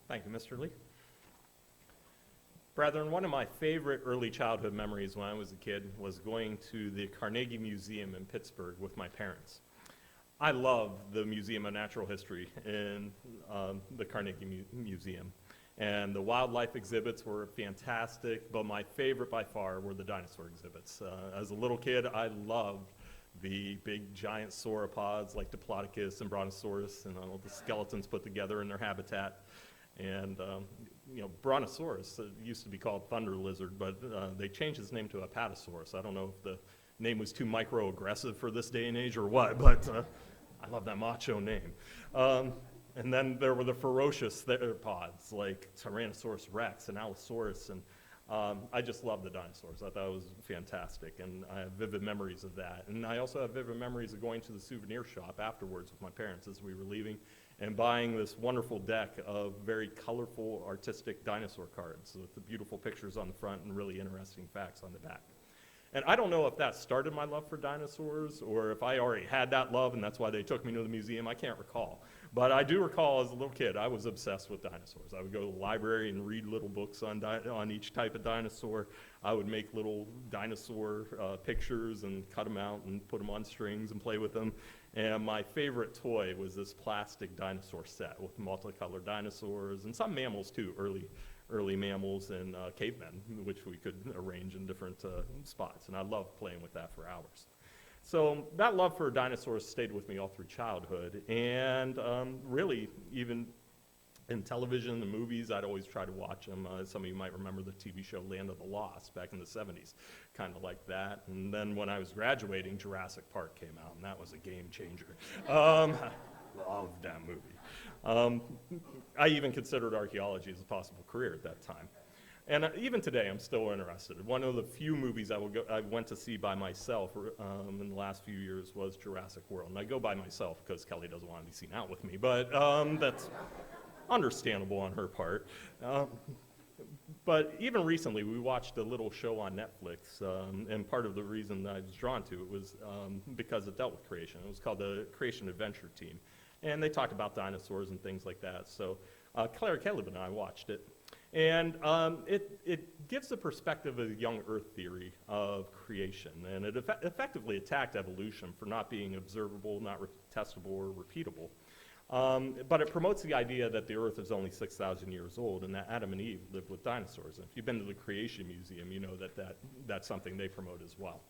Thank you, Mr. Lee. Brethren, one of my favorite early childhood memories when I was a kid was going to the Carnegie Museum in Pittsburgh with my parents. I love the Museum of Natural History in the Carnegie Museum. And the wildlife exhibits were fantastic, but my favorite by far were the dinosaur exhibits. As a little kid, I loved the big giant sauropods like Diplodocus and Brontosaurus and all the skeletons put together in their habitat. And Brontosaurus used to be called thunder lizard, but they changed his name to Apatosaurus. I don't know if the name was too microaggressive for this day and age or what, but I love that macho name. And then there were the ferocious theropods like Tyrannosaurus rex and Allosaurus, and I just love the dinosaurs. I thought it was fantastic, and I have vivid memories of that. And I also have vivid memories of going to the souvenir shop afterwards with my parents as we were leaving and buying this wonderful deck of very colorful, artistic dinosaur cards with the beautiful pictures on the front and really interesting facts on the back. And I don't know if that started my love for dinosaurs or if I already had that love and that's why they took me to the museum. I can't recall. But I do recall as a little kid, I was obsessed with dinosaurs. I would go to the library and read little books on each type of dinosaur. I would make little dinosaur pictures and cut them out and put them on strings and play with them. And my favorite toy was this plastic dinosaur set with multicolored dinosaurs and some mammals too, early mammals and cavemen, which we could arrange in different spots. And I loved playing with that for hours. So that love for dinosaurs stayed with me all through childhood. And really, even in television and movies, I'd always try to watch them. Some of you might remember the TV show Land of the Lost back in the 70s, kind of like that. And then when I was graduating, Jurassic Park came out, and that was a game changer. Loved that movie. I even considered archaeology as a possible career at that time. And even today, I'm still interested. One of the few movies I went to see by myself in the last few years was Jurassic World. And I go by myself because Kelly doesn't want to be seen out with me, but that's understandable on her part. But even recently, we watched a little show on Netflix, and part of the reason that I was drawn to it was because it dealt with creation. It was called the Creation Adventure Team. And they talked about dinosaurs and things like that. So Claire Caleb and I watched it. And it gives the perspective of the young Earth theory of creation. And it effectively attacked evolution for not being observable, not testable, or repeatable. But it promotes the idea that the Earth is only 6,000 years old and that Adam and Eve lived with dinosaurs. And if you've been to the Creation Museum, you know that's something they promote as well.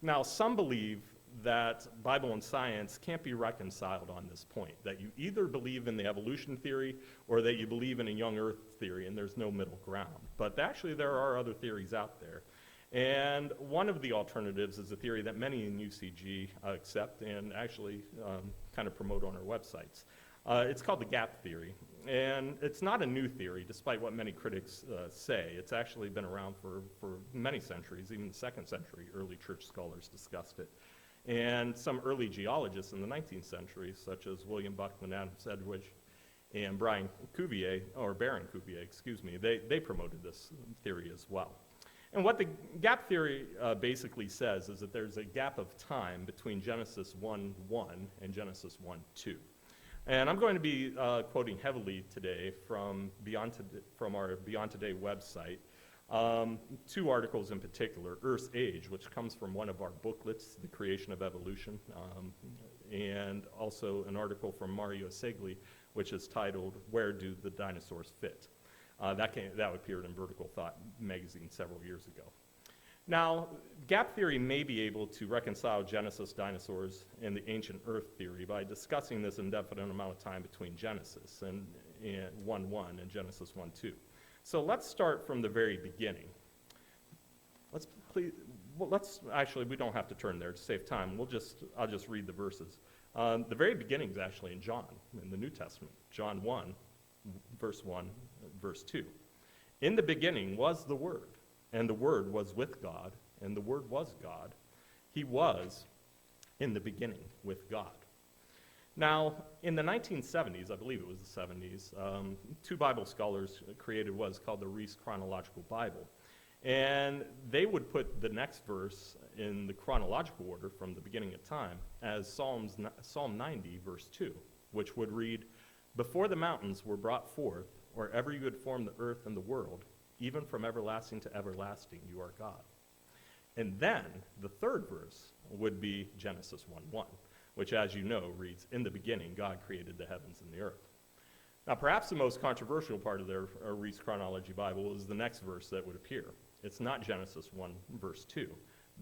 Now, some believe that Bible and science can't be reconciled on this point, that you either believe in the evolution theory or that you believe in a young Earth theory, and there's no middle ground. But actually, there are other theories out there. And one of the alternatives is a theory that many in UCG accept and actually kind of promote on our websites. It's called the gap theory. And it's not a new theory, despite what many critics say. It's actually been around for many centuries, even the 2nd century. Early church scholars discussed it. And some early geologists in the 19th century, such as William Buckland, Adam Sedgwick, and Baron Cuvier, they promoted this theory as well. And what the gap theory basically says is that there's a gap of time between Genesis 1:1 and Genesis 1:2. And I'm going to be quoting heavily today from our Beyond Today website. 2 articles in particular, Earth's Age, which comes from one of our booklets, The Creation of Evolution, and also an article from Mario Segli, which is titled, Where Do the Dinosaurs Fit? That appeared in Vertical Thought magazine several years ago. Now, gap theory may be able to reconcile Genesis dinosaurs and the ancient Earth theory by discussing this indefinite amount of time between Genesis and 1:1 and Genesis 1:2. So let's start from the very beginning. Actually, we don't have to turn there to save time. I'll just read the verses. The very beginning is actually in John, in the New Testament. John 1, verse 1, verse 2. In the beginning was the Word, and the Word was with God, and the Word was God. He was in the beginning with God. Now, in the 1970s, I believe it was the 70s, 2 Bible scholars created what is called the Reese Chronological Bible. And they would put the next verse in the chronological order from the beginning of time as Psalm 90, verse 2, which would read, Before the mountains were brought forth, or ever you had formed the earth and the world, even from everlasting to everlasting, you are God. And then the third verse would be Genesis 1:1, which, as you know, reads, in the beginning, God created the heavens and the earth. Now, perhaps the most controversial part of their Reese Chronology Bible is the next verse that would appear. It's not Genesis 1, verse 2.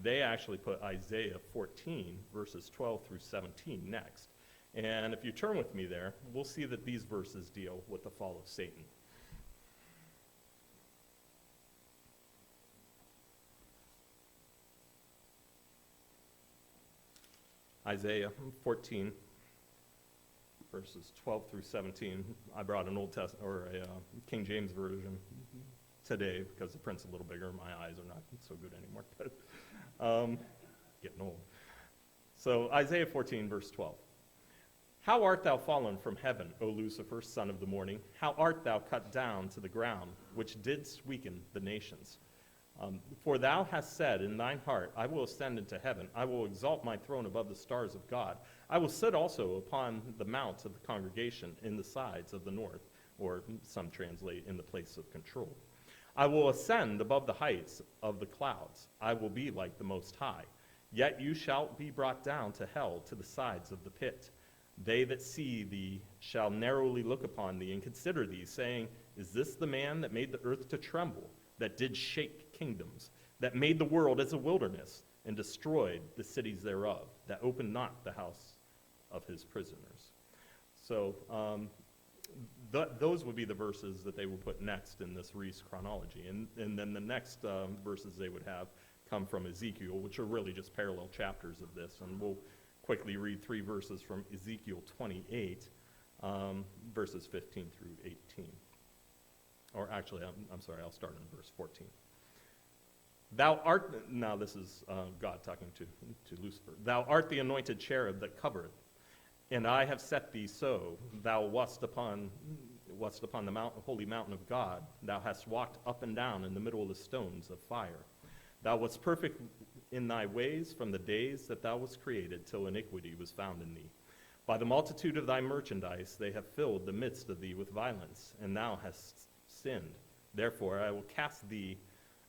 They actually put Isaiah 14, verses 12 through 17 next. And if you turn with me there, we'll see that these verses deal with the fall of Satan. Isaiah 14, verses 12 through 17. I brought an Old Testament or a King James version today because the print's a little bigger. My eyes are not so good anymore, but getting old. So Isaiah 14, verse 12. How art thou fallen from heaven, O Lucifer, son of the morning? How art thou cut down to the ground, which didst weaken the nations? For thou hast said in thine heart, I will ascend into heaven. I will exalt my throne above the stars of God. I will sit also upon the mount of the congregation in the sides of the north, or some translate in the place of control. I will ascend above the heights of the clouds. I will be like the Most High. Yet you shalt be brought down to hell, to the sides of the pit. They that see thee shall narrowly look upon thee and consider thee, saying, is this the man that made the earth to tremble, that did shake kingdoms, that made the world as a wilderness, and destroyed the cities thereof, that opened not the house of his prisoners? So those would be the verses that they would put next in this Reese chronology. And then the next verses they would have come from Ezekiel, which are really just parallel chapters of this. And we'll quickly read 3 verses from Ezekiel 28, verses 15 through 18. Or actually, I'm sorry, I'll start in verse 14. Thou art, now this is God talking to Lucifer. Thou art the anointed cherub that covereth, and I have set thee so. Thou wast upon the holy mountain of God. Thou hast walked up and down in the middle of the stones of fire. Thou wast perfect in thy ways from the days that thou wast created, till iniquity was found in thee. By the multitude of thy merchandise they have filled the midst of thee with violence, and thou hast sinned. Therefore I will cast thee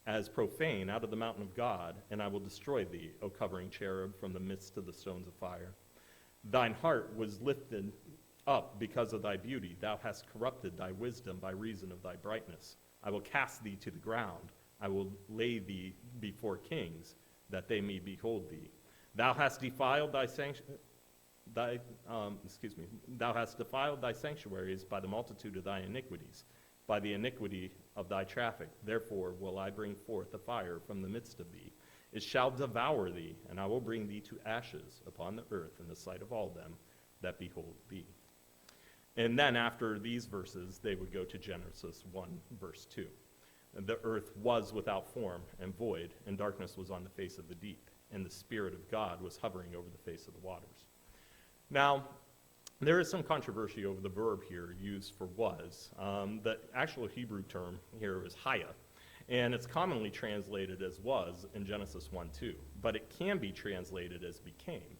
as profane out of the mountain of God, and I will destroy thee, O covering cherub, from the midst of the stones of fire. Thine heart was lifted up because of thy beauty. Thou hast corrupted thy wisdom by reason of thy brightness. I will cast thee to the ground. I will lay thee before kings, that they may behold thee. Thou hast defiled Thou hast defiled thy sanctuaries by the multitude of thy iniquities, by the iniquity of thy traffic. Therefore will I bring forth a fire from the midst of thee. It shall devour thee, and I will bring thee to ashes upon the earth in the sight of all them that behold thee. And then after these verses, they would go to Genesis 1, verse 2. The earth was without form and void, and darkness was on the face of the deep, and the Spirit of God was hovering over the face of the waters. Now, there is some controversy over the verb here used for was. The actual Hebrew term here is haya, and it's commonly translated as was in Genesis 1:2, but it can be translated as became.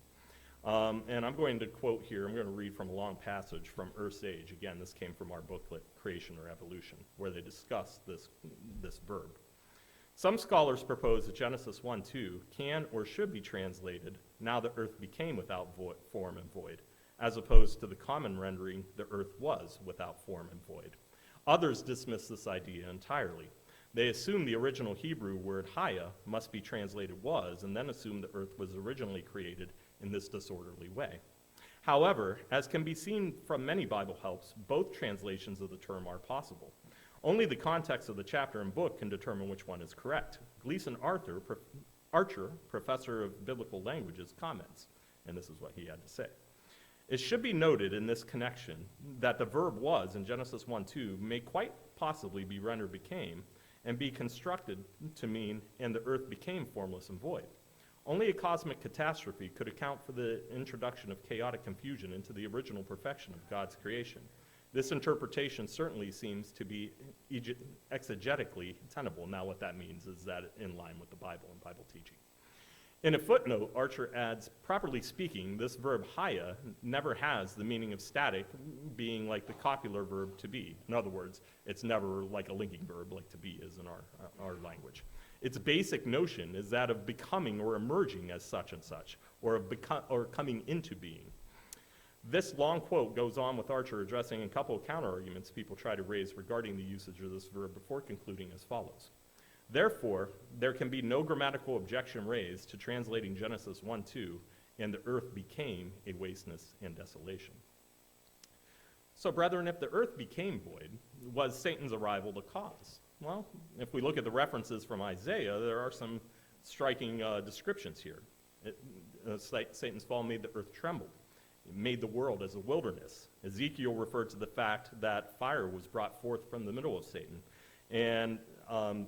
And I'm going to quote here, I'm going to read from a long passage from Earth's Age. Again, this came from our booklet, Creation or Evolution, where they discuss this verb. Some scholars propose that Genesis 1:2 can or should be translated, now the earth became without form and void, as opposed to the common rendering, the earth was without form and void. Others dismiss this idea entirely. They assume the original Hebrew word haya must be translated was, and then assume the earth was originally created in this disorderly way. However, as can be seen from many Bible helps, both translations of the term are possible. Only the context of the chapter and book can determine which one is correct. Gleason Archer, professor of biblical languages, comments, and this is what he had to say. It should be noted in this connection that the verb was in Genesis 1:2 may quite possibly be rendered became and be constructed to mean, and the earth became formless and void. Only a cosmic catastrophe could account for the introduction of chaotic confusion into the original perfection of God's creation. This interpretation certainly seems to be exegetically tenable. Now what that means is that in line with the Bible and Bible teaching. In a footnote, Archer adds, properly speaking, this verb haya never has the meaning of static, being like the copular verb to be. In other words, it's never like a linking verb like to be is in our language. Its basic notion is that of becoming or emerging as such and such, or coming into being. This long quote goes on with Archer addressing a couple of counter-arguments people try to raise regarding the usage of this verb before concluding as follows. Therefore, there can be no grammatical objection raised to translating Genesis 1:2, and the earth became a wasteness and desolation. So, brethren, if the earth became void, was Satan's arrival the cause? Well, if we look at the references from Isaiah, there are some striking descriptions here. Satan's fall made the earth tremble. It made the world as a wilderness. Ezekiel referred to the fact that fire was brought forth from the middle of Satan, and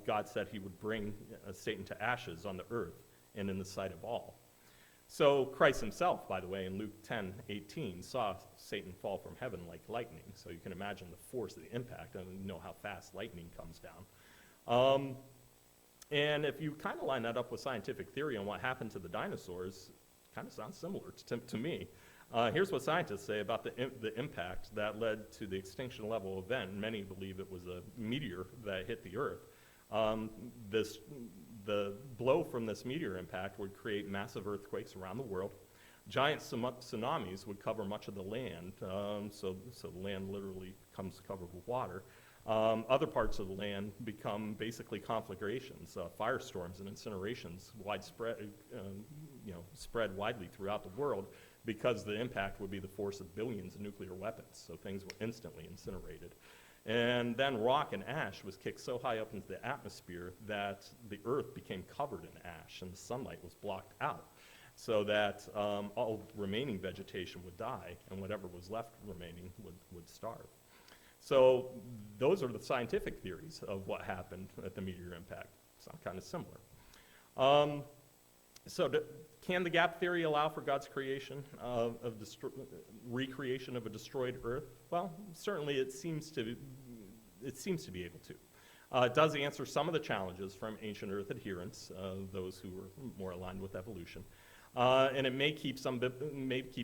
God said he would bring Satan to ashes on the earth and in the sight of all. So Christ himself, by the way, in Luke 10:18, saw Satan fall from heaven like lightning. So you can imagine the force of the impact, and you know how fast lightning comes down. And if you kind of line that up with scientific theory on what happened to the dinosaurs, it kind of sounds similar to me. Here's what scientists say about the impact that led to the extinction level event. Many believe it was a meteor that hit the Earth. The blow from this meteor impact would create massive earthquakes around the world. Giant tsunamis would cover much of the land, so the land literally becomes covered with water. Other parts of the land become basically conflagrations, firestorms and incinerations spread widely throughout the world, because the impact would be the force of billions of nuclear weapons, so things were instantly incinerated. And then rock and ash was kicked so high up into the atmosphere that the earth became covered in ash and the sunlight was blocked out, so that all remaining vegetation would die and whatever was left remaining would starve. So those are the scientific theories of what happened at the meteor impact. Sound kind of similar. Can the gap theory allow for God's creation recreation of a destroyed earth? Well, certainly it seems to be able to. It does answer some of the challenges from ancient earth adherents, those who were more aligned with evolution. And it may keep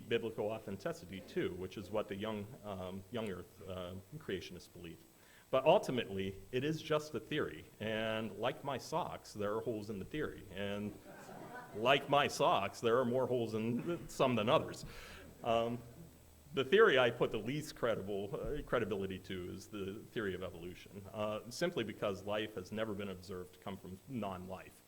biblical authenticity too, which is what the young earth creationists believe. But ultimately, it is just a theory, and like my socks, there are holes in the theory, and like my socks, there are more holes in some than others. The theory I put the least credibility to is the theory of evolution, simply because life has never been observed to come from non-life.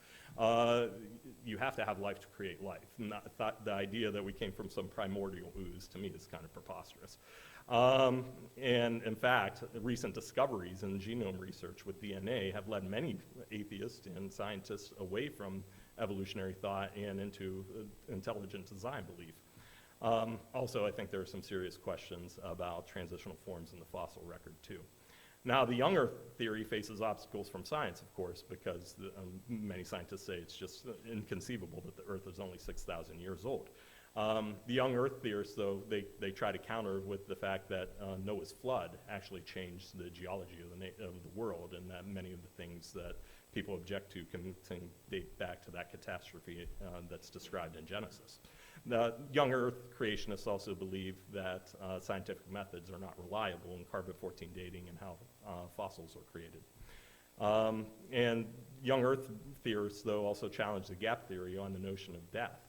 You have to have life to create life. The idea that we came from some primordial ooze, to me, is kind of preposterous. And in fact, recent discoveries in genome research with DNA have led many atheists and scientists away from evolutionary thought and into intelligent design belief. Also, I think there are some serious questions about transitional forms in the fossil record too. Now, the young Earth theory faces obstacles from science, of course, because many scientists say it's just inconceivable that the Earth is only 6,000 years old. The young Earth theorists, though, they try to counter with the fact that Noah's flood actually changed the geology of the world, and that many of the things that people object to can date back to that catastrophe that's described in Genesis. The young Earth creationists also believe that scientific methods are not reliable in carbon-14 dating and how fossils are created. And young Earth theorists, though, also challenge the gap theory on the notion of death,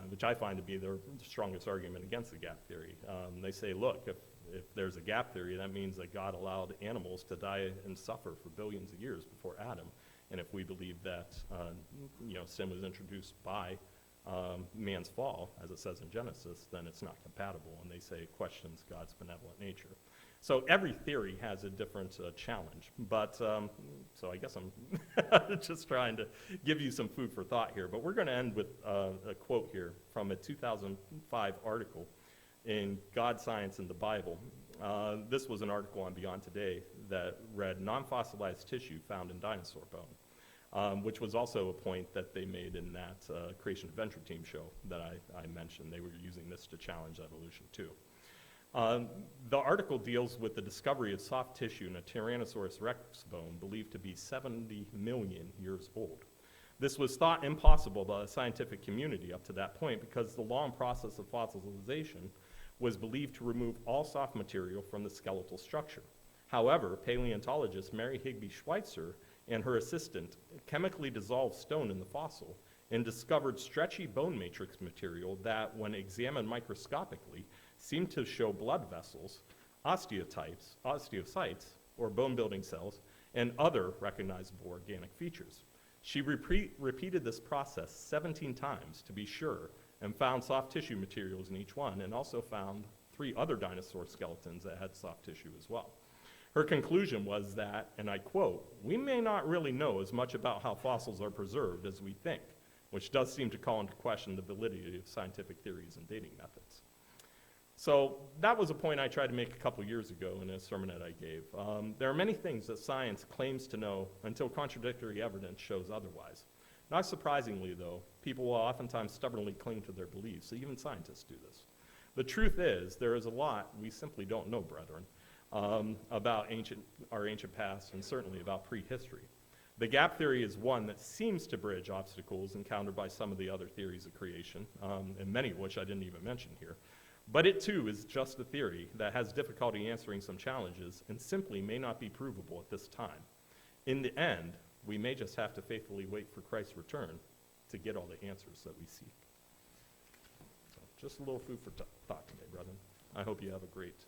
which I find to be their strongest argument against the gap theory. They say, look, if there's a gap theory, that means that God allowed animals to die and suffer for billions of years before Adam. And if we believe that sin was introduced by man's fall, as it says in Genesis, then it's not compatible, and they say it questions God's benevolent nature. So every theory has a different challenge, but so I guess I'm just trying to give you some food for thought here, but we're going to end with a quote here from a 2005 article in God, Science, and the Bible. This was an article on Beyond Today that read non-fossilized tissue found in dinosaur bone, which was also a point that they made in that Creation Adventure Team show that I mentioned. They were using this to challenge evolution too. The article deals with the discovery of soft tissue in a Tyrannosaurus rex bone believed to be 70 million years old. This was thought impossible by the scientific community up to that point because the long process of fossilization was believed to remove all soft material from the skeletal structure. However, paleontologist Mary Higby Schweitzer and her assistant chemically dissolved stone in the fossil and discovered stretchy bone matrix material that, when examined microscopically, seemed to show blood vessels, osteocytes, or bone-building cells, and other recognizable organic features. She repeated this process 17 times to be sure and found soft tissue materials in each one, and also found 3 other dinosaur skeletons that had soft tissue as well. Her conclusion was that, and I quote, "We may not really know as much about how fossils are preserved as we think," which does seem to call into question the validity of scientific theories and dating methods. So that was a point I tried to make a couple years ago in a sermon that I gave. There are many things that science claims to know until contradictory evidence shows otherwise. Not surprisingly, though, people will oftentimes stubbornly cling to their beliefs. Even scientists do this. The truth is, there is a lot we simply don't know, brethren, about our ancient past and certainly about prehistory. The gap theory is one that seems to bridge obstacles encountered by some of the other theories of creation, and many of which I didn't even mention here. But it too is just a theory that has difficulty answering some challenges and simply may not be provable at this time. In the end, we may just have to faithfully wait for Christ's return to get all the answers that we seek. So just a little food for thought today, brethren. I hope you have a great